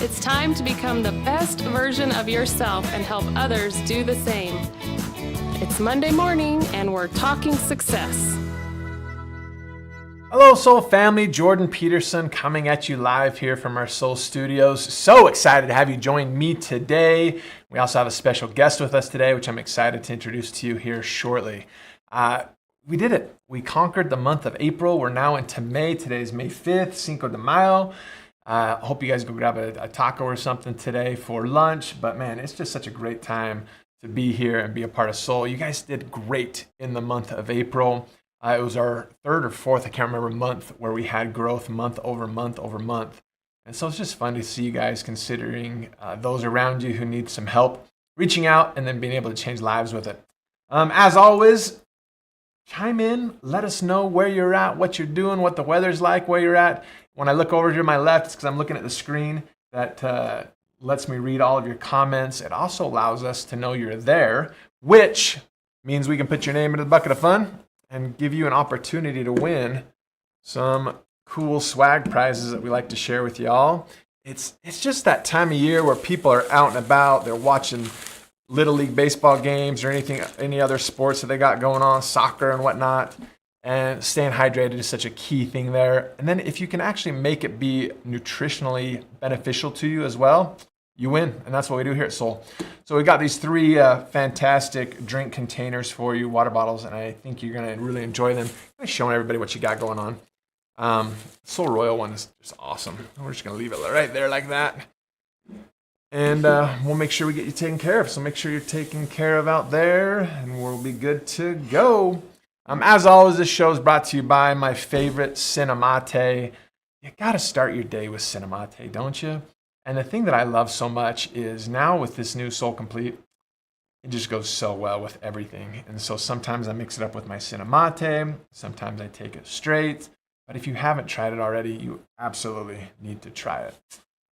It's time to become the best version of yourself and help others do the same. It's Monday morning and we're talking success. Hello, Soul family. Jordan Peterson coming at you live here from our Soul Studios. So excited to have you join me today. We also have a special guest with us today, which I'm excited to introduce to you here shortly. We did it. We conquered the month of April. We're now into May. Today is May 5th, Cinco de Mayo. I hope you guys go grab a taco or something today for lunch. But man, it's just such a great time to be here and be a part of Soul. You guys did great in the month of April. It was our third or fourth, I can't remember, month where we had growth month over month over month. And so it's just fun to see you guys considering those around you who need some help, reaching out and then being able to change lives with it. As always, chime in, let us know where you're at, what you're doing, what the weather's like, where you're at. When I look over here to my left, it's because I'm looking at the screen that lets me read all of your comments. It also allows us to know you're there, which means we can put your name into the bucket of fun and give you an opportunity to win some cool swag prizes that we like to share with y'all. It's just that time of year where people are out and about. They're watching Little League baseball games or any other sports that they got going on, soccer and whatnot. And staying hydrated is such a key thing there. And then if you can actually make it be nutritionally beneficial to you as well, you win. And that's what we do here at Soul. So we got these three fantastic drink containers for you, water bottles, and I think you're going to really enjoy them. I'm showing everybody what you got going on. Soul Royal one is just awesome. We're just going to leave it right there like that. And we'll make sure we get you taken care of. So make sure you're taken care of out there, and we'll be good to go. As always, this show is brought to you by my favorite Cinemate. You got to start your day with Cinemate, don't you? And the thing that I love so much is now with this new Soul Complete, it just goes so well with everything. And so sometimes I mix it up with my Cinemate. Sometimes I take it straight. But if you haven't tried it already, you absolutely need to try it.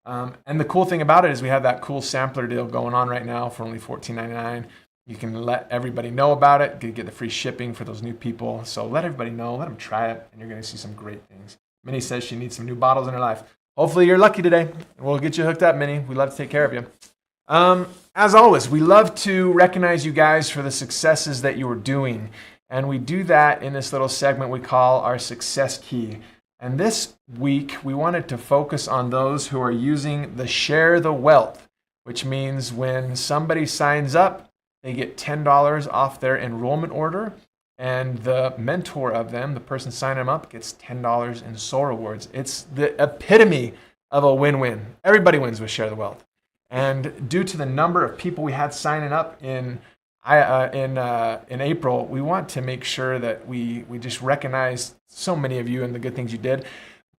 And the cool thing about it is we have that cool sampler deal going on right now for only $14.99. You can let everybody know about it. You get the free shipping for those new people. So let everybody know. Let them try it. And you're going to see some great things. Minnie says she needs some new bottles in her life. Hopefully you're lucky today. We'll get you hooked up, Minnie. We love to take care of you. As always, we love to recognize you guys for the successes that you are doing. And we do that in this little segment we call our Success Key. And this week, we wanted to focus on those who are using the Share the Wealth, which means when somebody signs up, they get $10 off their enrollment order. And the mentor of them, the person signing them up, gets $10 in Soul Rewards. It's the epitome of a win-win. Everybody wins with Share the Wealth. And due to the number of people we had signing up in April, we want to make sure that we just recognize so many of you and the good things you did.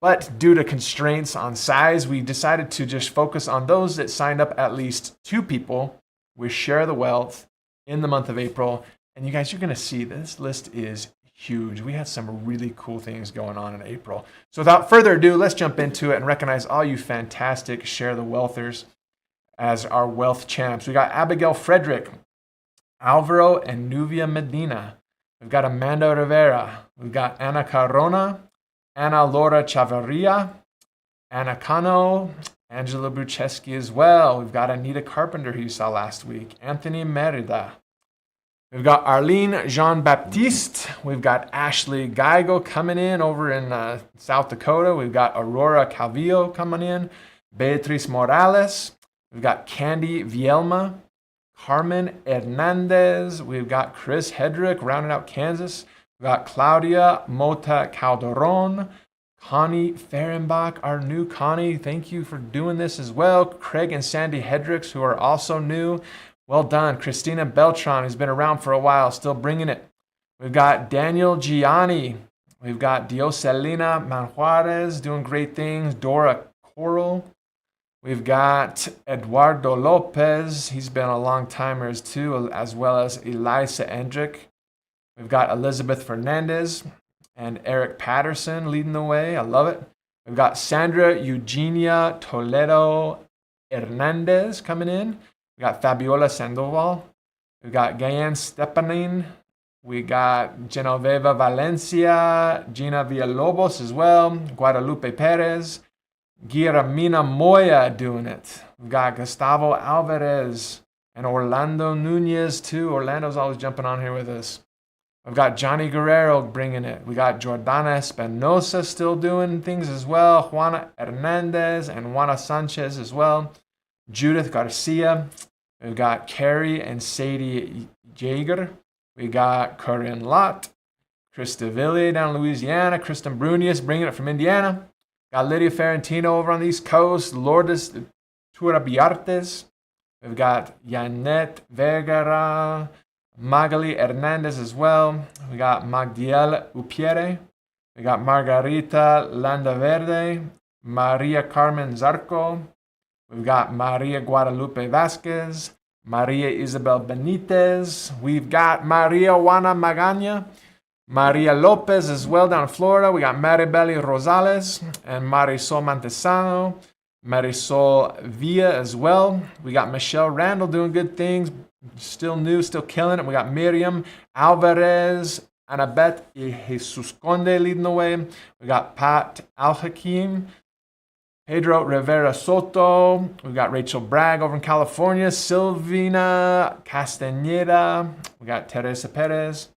But due to constraints on size, we decided to just focus on those that signed up at least 2 people with Share the Wealth in the month of April. And you guys, you're going to see this list is huge. We had some really cool things going on in April. So without further ado, let's jump into it and recognize all you fantastic Share the Wealthers as our wealth champs. We got Abigail Frederick, Alvaro and Nuvia Medina. We've got Amanda Rivera. We've got Ana Carona, Ana Laura Chavarria, Ana Cano, Angela Brucheski as well. We've got Anita Carpenter, who you saw last week, Anthony Merida. We've got Arlene Jean-Baptiste. We've got Ashley Geigo coming in over in South Dakota. We've got Aurora Calvillo coming in, Beatriz Morales. We've got Candy Vielma, Carmen Hernandez. We've got Chris Hedrick rounding out Kansas. We've got Claudia Mota Calderon, Connie Fehrenbach, our new Connie. Thank you for doing this as well. Craig and Sandy Hedricks, who are also new. Well done. Christina Beltran, who's been around for a while, still bringing it. We've got Daniel Gianni. We've got Dioselina Manjuarez doing great things. Dora Coral. We've got Eduardo Lopez. He's been a long timer too, as well as Elisa Endrick. We've got Elizabeth Fernandez and Eric Patterson leading the way. I love it. We've got Sandra Eugenia Toledo Hernandez coming in. We got Fabiola Sandoval. We got Gayan Stepanin. We got Genoveva Valencia, Gina Villalobos as well, Guadalupe Perez, Guillermina Moya doing it. We've got Gustavo Alvarez and Orlando Nunez too. Orlando's always jumping on here with us. We've got Johnny Guerrero bringing it. We got Jordana Espinosa still doing things as well. Juana Hernandez and Juana Sanchez as well. Judith Garcia. We've got Carrie and Sadie Jaeger. We got Corinne Lott. Krista Ville down in Louisiana. Kristen Brunius bringing it from Indiana. Got Lydia Ferrantino over on the East Coast. Lourdes Turabiartes. We've got Janet Vergara. Magali Hernandez as well. We got Magdiel Upiere. We got Margarita Landaverde. Maria Carmen Zarco. We've got Maria Guadalupe Vasquez. Maria Isabel Benitez. We've got Maria Juana Magana. Maria Lopez as well down in Florida. We got Maribeli Rosales and Marisol Montesano. Marisol Villa as well. We got Michelle Randall doing good things. Still new, still killing it. We got Miriam Alvarez, Annabeth Jesus Conde leading the way. We got Pat Al-Hakim, Pedro Rivera Soto. We got Rachel Bragg over in California. Silvina Castaneda. We got Teresa Perez.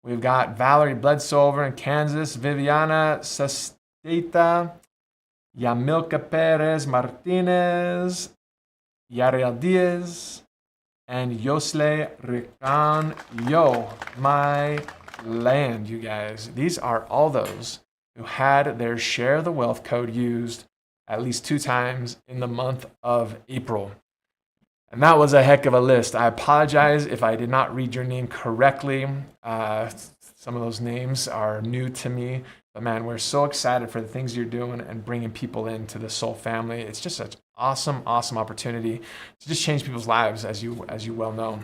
We've got Valerie Bledsoe over in Kansas. Viviana Sesteta. Yamilka Perez Martinez. Yariel Diaz. And Yosle Rican. Yo, my land, you guys. These are all those who had their Share the Wealth code used at least 2 times in the month of April. And that was a heck of a list. I apologize if I did not read your name correctly. Some of those names are new to me. But man, we're so excited for the things you're doing and bringing people into the Soul family. It's just such awesome opportunity to just change people's lives, as you well know.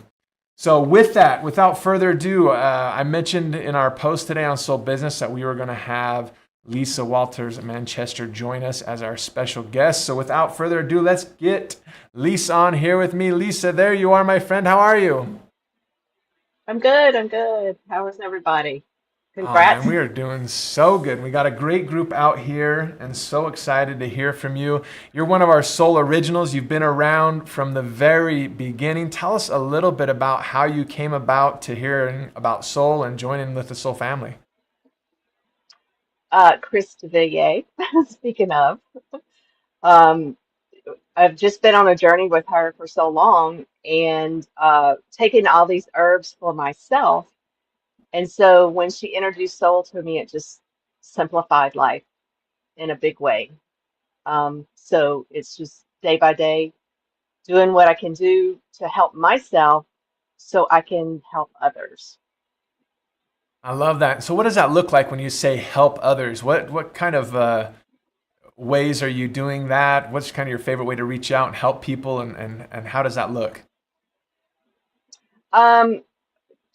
So with that, without further ado, I mentioned in our post today on Soul Business that we were going to have Lisa Walters Manchester join us as our special guest. So without further ado, let's get Lisa on here with me. Lisa, there you are, my friend. How are you? I'm good. I'm good. How is everybody? Oh man, Congrats. we are doing so good. We got a great group out here and so excited to hear from you. You're one of our Soul Originals. You've been around from the very beginning. Tell us a little bit about how you came about to hearing about Soul and joining with the Soul family. Chris DeVilliers, speaking of, um, I've just been on a journey with her for so long and taking all these herbs for myself. And so when she introduced soul to me, it just simplified life in a big way. So it's just day by day doing what I can do to help myself so I can help others. I love that. So what does that look like when you say help others? What kind of ways are you doing that? What's kind of your favorite way to reach out and help people and how does that look? Um,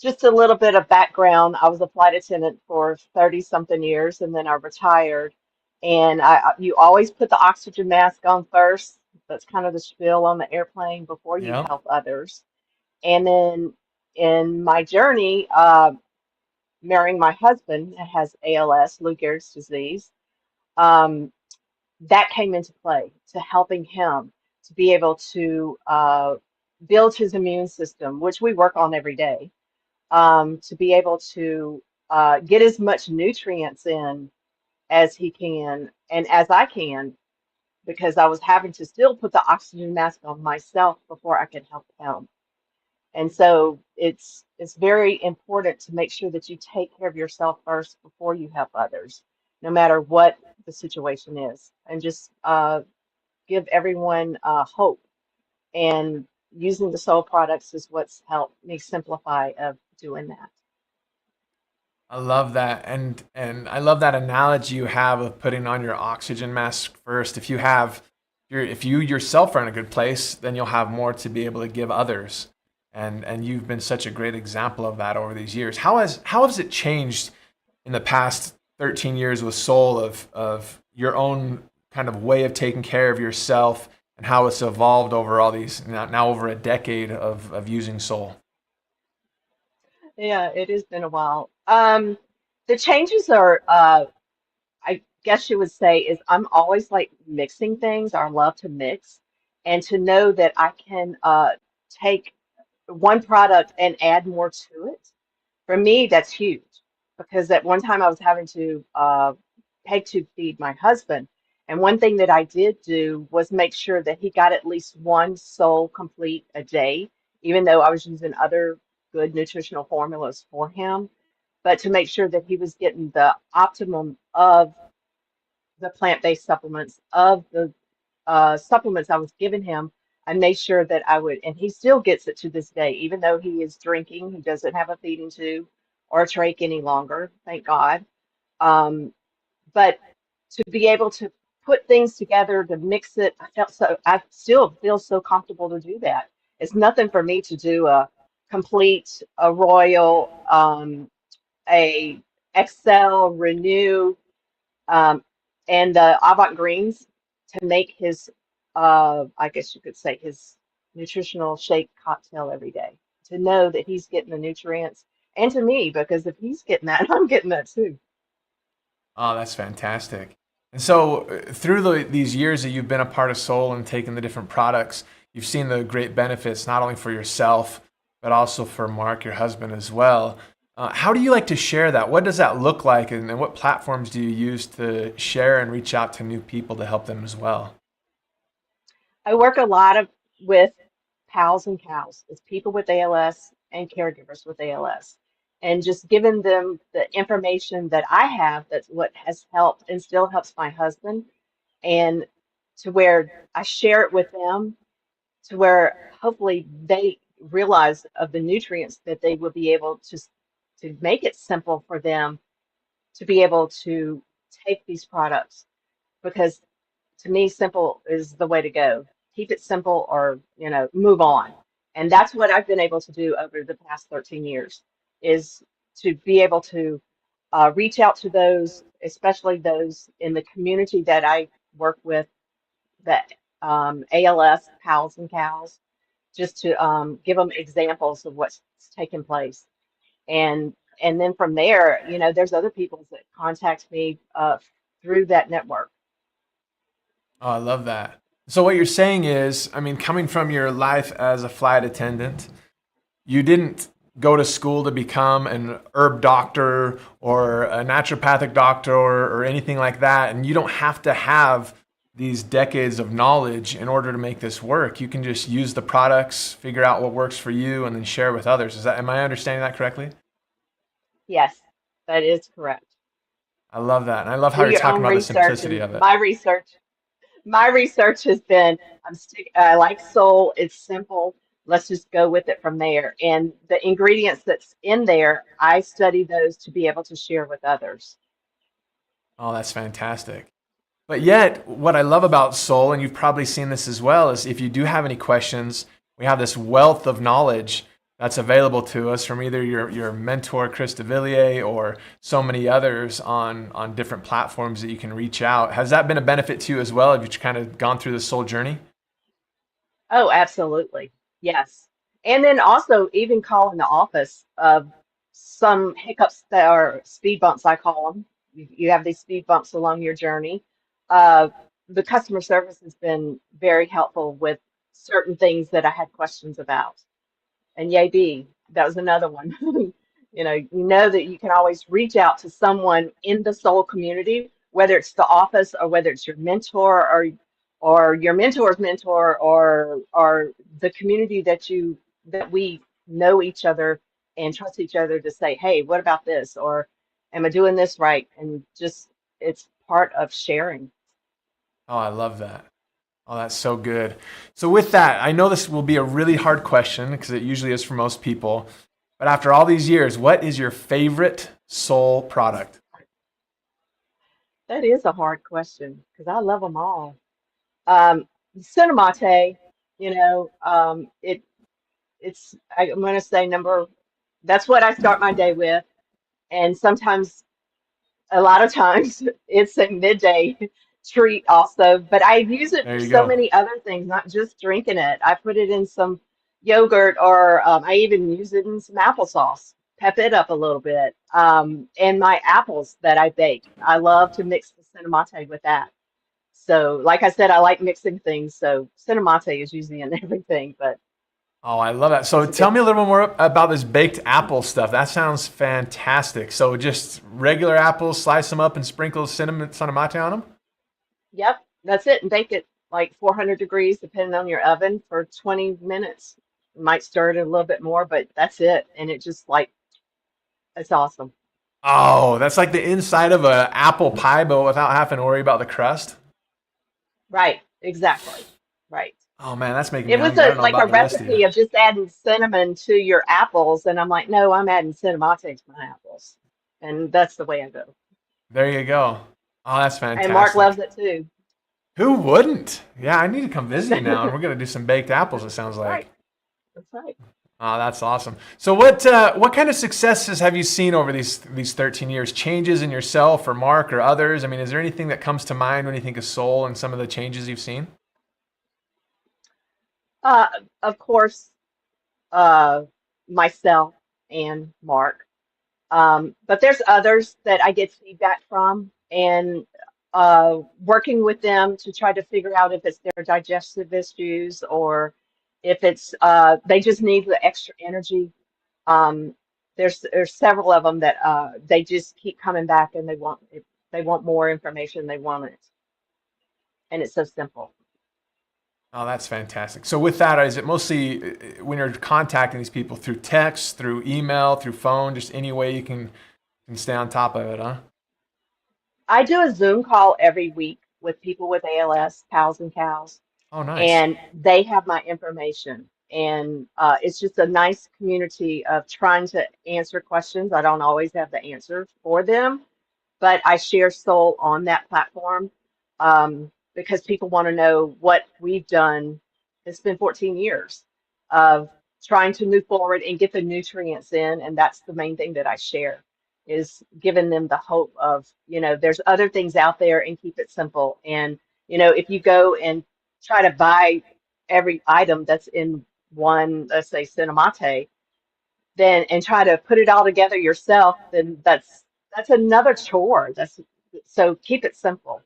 Just a little bit of background. I was a flight attendant for 30 something years and then I retired. And you always put the oxygen mask on first. That's kind of the spiel on the airplane before you Yeah. help others. And then in my journey, marrying my husband that has ALS, Lou Gehrig's disease, um, that came into play to helping him to be able to build his immune system, which we work on every day to be able to get as much nutrients in as he can and as I can, because I was having to still put the oxygen mask on myself before I could help him. And so it's very important to make sure that you take care of yourself first before you help others, no matter what the situation is, and just give everyone hope. And using the soul products is what's helped me simplify of doing that. I love that. And I love that analogy you have of putting on your oxygen mask first. If you yourself are in a good place, then you'll have more to be able to give others. And you've been such a great example of that over these years. How has it changed in the past 13 years with Soul of your own kind of way of taking care of yourself and how it's evolved over all these now over a decade of using Soul? Yeah, it has been a while. The changes are, I guess you would say is I'm always like mixing things, or I love to mix, and to know that I can take one product and add more to it. For me, that's huge because at one time I was having to peg tube feed my husband. And one thing that I did do was make sure that he got at least one Soul Complete a day, even though I was using other good nutritional formulas for him, but to make sure that he was getting the optimum of the plant-based supplements, of the supplements I was giving him. I made sure that I would, and he still gets it to this day, even though he is drinking. He doesn't have a feeding tube or a trach any longer, thank God. Um, but to be able to put things together, to mix it, I still feel so comfortable to do that. It's nothing for me to do a complete, a royal, a Excel, Renew, um, and the Avant Greens to make his, I guess you could say, his nutritional shake cocktail every day. To know that he's getting the nutrients, and to me, because if he's getting that, I'm getting that too. Oh, that's fantastic. And so, through these years that you've been a part of Soul and taken the different products, you've seen the great benefits not only for yourself, but also for Mark, your husband, as well. How do you like to share that? What does that look like? And what platforms do you use to share and reach out to new people to help them as well? I work a lot of with pals and cows. It's people with ALS and caregivers with ALS. And just giving them the information that I have, that's what has helped and still helps my husband, and to where I share it with them, to where hopefully they realize of the nutrients that they will be able to make it simple for them to be able to take these products, because to me, simple is the way to go. Keep it simple, or, move on. And that's what I've been able to do over the past 13 years, is to be able to reach out to those, especially those in the community that I work with, that ALS pals and cows, just to give them examples of what's taking place. And then from there, there's other people that contact me through that network. Oh, I love that. So, what you're saying is, I mean, coming from your life as a flight attendant, you didn't go to school to become an herb doctor or a naturopathic doctor or anything like that. And you don't have to have these decades of knowledge in order to make this work. You can just use the products, figure out what works for you, and then share with others. Am I understanding that correctly? Yes, that is correct. I love that. And I love how Do you're your talking own about the research, simplicity and of it. my research has been, I like Soul. It's simple. Let's just go with it from there. And the ingredients that's in there, I study those to be able to share with others. Oh, that's fantastic. But yet, what I love about Soul, and you've probably seen this as well, is if you do have any questions, we have this wealth of knowledge that's available to us from either your mentor, Chris DeVilliers, or so many others on different platforms that you can reach out. Has that been a benefit to you as well? Have you kind of gone through the Soul journey? Oh, absolutely. Yes. And then also even calling the office of some hiccups that are speed bumps, I call them. You have these speed bumps along your journey. Uh, the customer service has been very helpful with certain things that I had questions about. And yay B, that was another one. You know that you can always reach out to someone in the soul community, whether it's the office or whether it's your mentor, or your mentor's mentor, or the community that we know each other and trust each other to say, hey, what about this? Or am I doing this right? And just, it's part of sharing. Oh, I love that. Oh, that's so good. So, with that, I know this will be a really hard question because it usually is for most people. But after all these years, what is your favorite Soul product? That is a hard question because I love them all. Cinnamate, I'm going to say that's what I start my day with. And sometimes, a lot of times, it's a midday treat also. But I use it There for you so go. many other things, not just drinking it. I put it in some yogurt, or I even use it in some applesauce, pep it up a little bit. And my apples that I bake, I love to mix the Cinnamate with that. So, like I said, I like mixing things. So, Cinnamate is usually in everything, but Oh, I love that. So it's a tell good. me a little more about this baked apple stuff. That sounds fantastic. So just regular apples, slice them up and sprinkle cinnamon on them? Yep, that's it. And bake it like 400 degrees, depending on your oven, for 20 minutes. You might stir it a little bit more, but that's it. And it just like, it's awesome. Oh, that's like the inside of a apple pie, but without having to worry about the crust. Right, exactly. Right. Oh man, that's making me It was hungry. I don't know like a about the rest of you. recipe of just adding cinnamon to your apples. And I'm like, no, I'm adding cinnamate to my apples. And that's the way I go. There you go. Oh, that's And Mark loves fantastic. it too. Who wouldn't? Yeah, I need to come visit you now, and we're gonna do some baked apples. It sounds That's like. right. That's right. Oh, that's awesome. So, what kind of successes have you seen over these 13 years? Changes in yourself, or Mark, or others? I mean, is there anything that comes to mind when you think of Soul and some of the changes you've seen? Uh, of course, uh, myself and Mark. But there's others that I get feedback from, and working with them to try to figure out if it's their digestive issues or if it's they just need the extra energy. Um, there's several of them that they just keep coming back and they want more information. They want it, and it's so simple. Oh, that's fantastic. So, with that, is it mostly when you're contacting these people through text, through email, through phone, just any way you can stay on top of it, huh? I do a Zoom call every week with people with ALS, pals and cows, Oh, nice. and they have my information. And it's just a nice community of trying to answer questions. I don't always have the answer for them, but I share Soul on that platform because people want to know what we've done. It's been 14 years of trying to move forward and get the nutrients in, and that's the main thing that I share is giving them the hope of, there's other things out there and keep it simple. And, if you go and try to buy every item that's in one, let's say, Cinemate, then and try to put it all together yourself, then that's another chore. That's so keep it simple.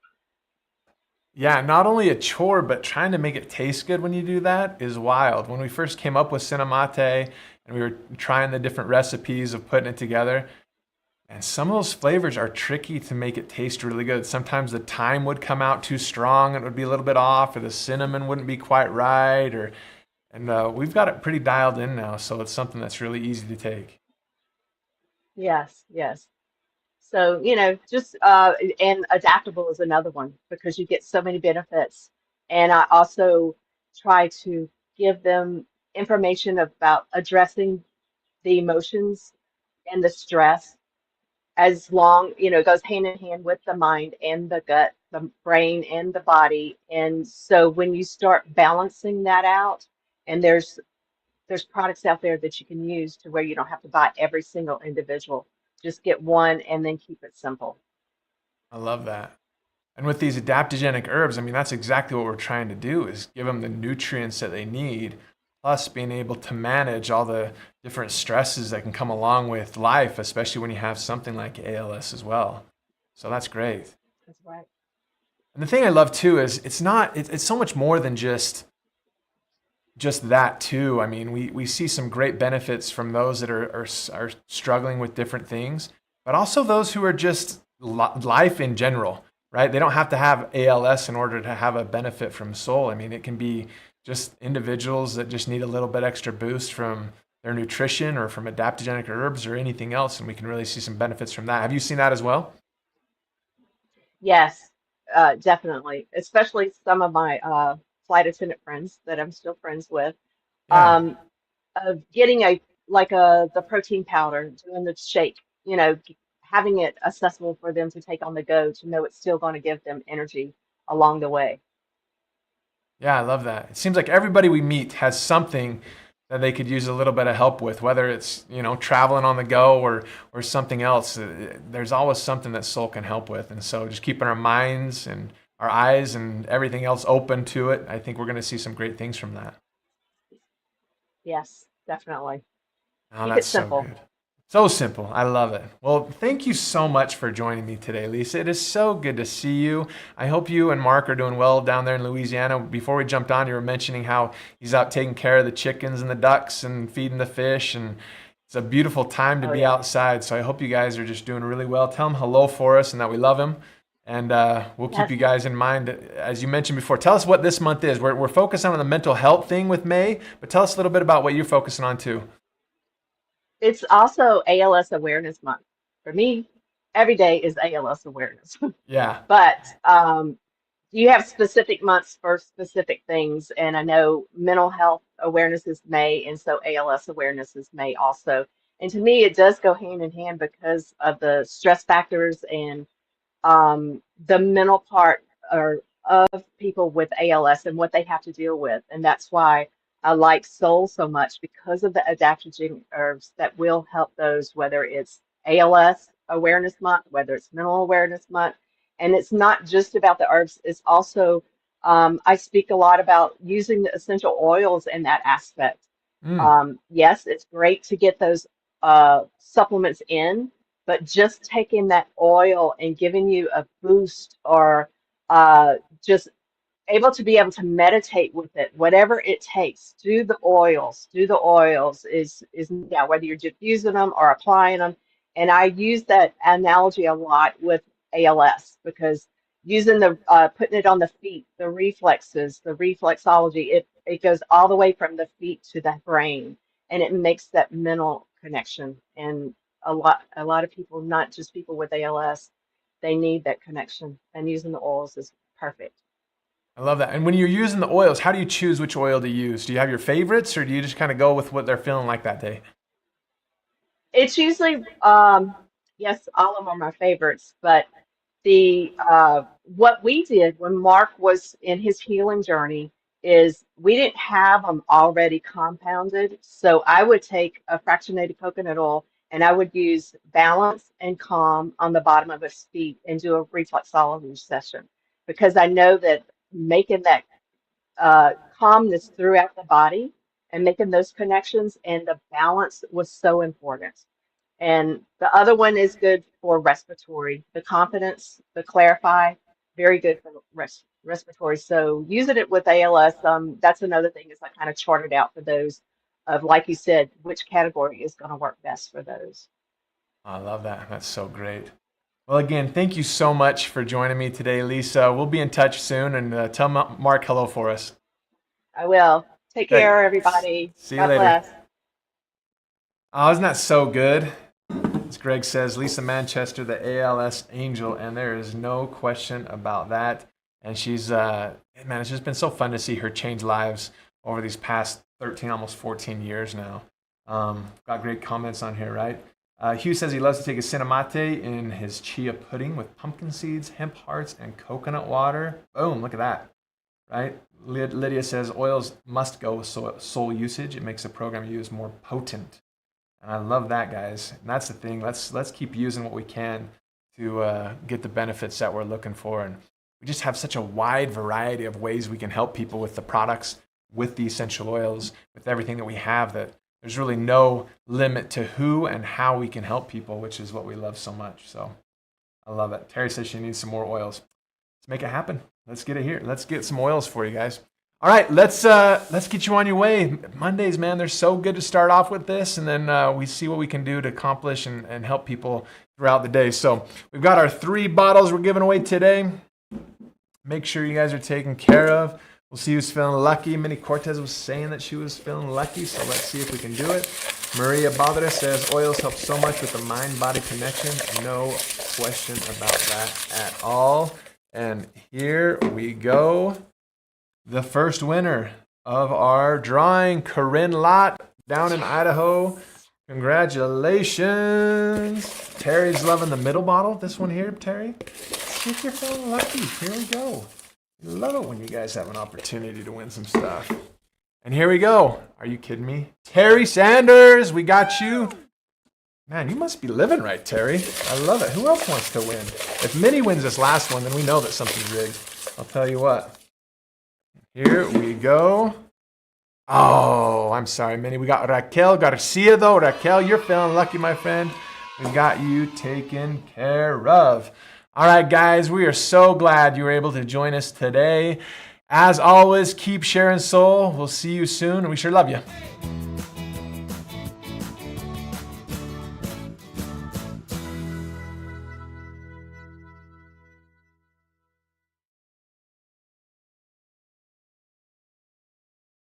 Yeah, not only a chore, but trying to make it taste good when you do that is wild. When we first came up with Cinemate and we were trying the different recipes of putting it together, and some of those flavors are tricky to make it taste really good. Sometimes the thyme would come out too strong and it would be a little bit off, or the cinnamon wouldn't be quite right, and we've got it pretty dialed in now, so it's something that's really easy to take. Yes, yes. So, just and adaptable is another one because you get so many benefits. And I also try to give them information about addressing the emotions and the stress as long, it goes hand in hand with the mind and the gut, the brain and the body. And so when you start balancing that out, and there's products out there that you can use to where you don't have to buy every single individual. Just get one and then keep it simple. I love that. And with these adaptogenic herbs, I mean, that's exactly what we're trying to do is give them the nutrients that they need, plus being able to manage all the different stresses that can come along with life, especially when you have something like ALS as well. So that's great. That's right. And the thing I love too is it's so much more than just that too. I mean, we see some great benefits from those that are struggling with different things, but also those who are just life in general, right? They don't have to have ALS in order to have a benefit from Soul. I mean, it can be just individuals that just need a little bit extra boost from their nutrition or from adaptogenic herbs or anything else, and we can really see some benefits from that. Have you seen that as well? Yes, definitely. Especially some of my flight attendant friends that I'm still friends with. Yeah. Um, of getting the protein powder, doing the shake, having it accessible for them to take on the go to know it's still going to give them energy along the way. Yeah, I love that. It seems like everybody we meet has something that they could use a little bit of help with, whether it's, traveling on the go or something else. There's always something that Soul can help with. And so just keeping our minds and our eyes and everything else open to it, I think we're going to see some great things from that. Yes, definitely. Oh, Keep it that's so simple. good. So simple. I love it. Well, thank you so much for joining me today, Lisa. It is so good to see you. I hope you and Mark are doing well down there in Louisiana. Before we jumped on, you were mentioning how he's out taking care of the chickens and the ducks and feeding the fish, and it's a beautiful time to Oh be yeah. outside. So I hope you guys are just doing really well. Tell him hello for us and that we love him. And we'll keep Yes. you guys in mind. As you mentioned before, tell us what this month is. We're focusing on the mental health thing with May, but tell us a little bit about what you're focusing on too. It's also ALS Awareness Month. For me, every day is ALS awareness. Yeah. But you have specific months for specific things, and I know mental health awareness is May, and so ALS awareness is May also. And to me, it does go hand in hand because of the stress factors and the mental part or of people with ALS and what they have to deal with. And that's why I like Soul so much because of the adaptogen herbs that will help those, whether it's ALS Awareness Month, whether it's Mental Awareness Month. And it's not just about the herbs, it's also, I speak a lot about using the essential oils in that aspect. Mm. Yes, it's great to get those supplements in, but just taking that oil and giving you a boost or just able to meditate with it, whatever it takes. Do the oils. Do the oils is yeah, whether you're diffusing them or applying them. And I use that analogy a lot with ALS because using the putting it on the feet, the reflexes, the reflexology, it goes all the way from the feet to the brain, and it makes that mental connection. And a lot of people, not just people with ALS, they need that connection, and using the oils is perfect. I love that. And when you're using the oils, how do you choose which oil to use? Do you have your favorites or do you just kind of go with what they're feeling like that day? It's usually, yes, all of them are my favorites, but the what we did when Mark was in his healing journey is we didn't have them already compounded. So I would take a fractionated coconut oil and I would use balance and calm on the bottom of his feet and do a reflexology session because I know that making that calmness throughout the body and making those connections and the balance was so important. And the other one is good for respiratory, the confidence, the clarify, very good for respiratory. So using it with ALS, that's another thing is I kind of charted out for those of, like you said, which category is going to work best for those. I love that. That's so great. Well, again, thank you so much for joining me today, Lisa. We'll be in touch soon and tell Mark hello for us. I will. Take Okay. care, everybody. See you God later. bless. Oh, isn't that so good? As Greg says, Lisa Manchester, the ALS angel, and there is no question about that. And she's, man, it's just been so fun to see her change lives over these past 13, almost 14 years now. Got great comments on here, right? Hugh says he loves to take a cinnamate in his chia pudding with pumpkin seeds, hemp hearts, and coconut water. Boom, look at that, right? Lydia says oils must go with soul usage. It makes the program you use more potent. And I love that, guys. And that's the thing. Let's keep using what we can to get the benefits that we're looking for. And we just have such a wide variety of ways we can help people with the products, with the essential oils, with everything that we have, that there's really no limit to who and how we can help people, which is what we love so much. So I love it. Terry says she needs some more oils. Let's make it happen. Let's get it here. Let's get some oils for you guys. All right, let's get you on your way. Mondays, man, they're so good to start off with this, and then we see what we can do to accomplish and help people throughout the day. So we've got our 3 bottles we're giving away today. Make sure you guys are taken care of. We'll see who's feeling lucky. Minnie Cortez was saying that she was feeling lucky, so let's see if we can do it. Maria Badra says oils help so much with the mind-body connection. No question about that at all. And here we go. The first winner of our drawing, Corinne Lott, down in Idaho. Congratulations. Terry's loving the middle bottle. This one here, Terry. See if you're feeling lucky. Here we go. I love it when you guys have an opportunity to win some stuff. And here we go. Are you kidding me? Terry Sanders, we got you. Man, you must be living right, Terry. I love it. Who else wants to win? If Minnie wins this last one, then we know that something's rigged. I'll tell you what. Here we go. Oh, Oh, I'm sorry, Minnie. We got Raquel Garcia, though. Raquel, you're feeling lucky, my friend. We got you taken care of. All right, guys, we are so glad you were able to join us today. As always, keep sharing soul. We'll see you soon. We sure love you.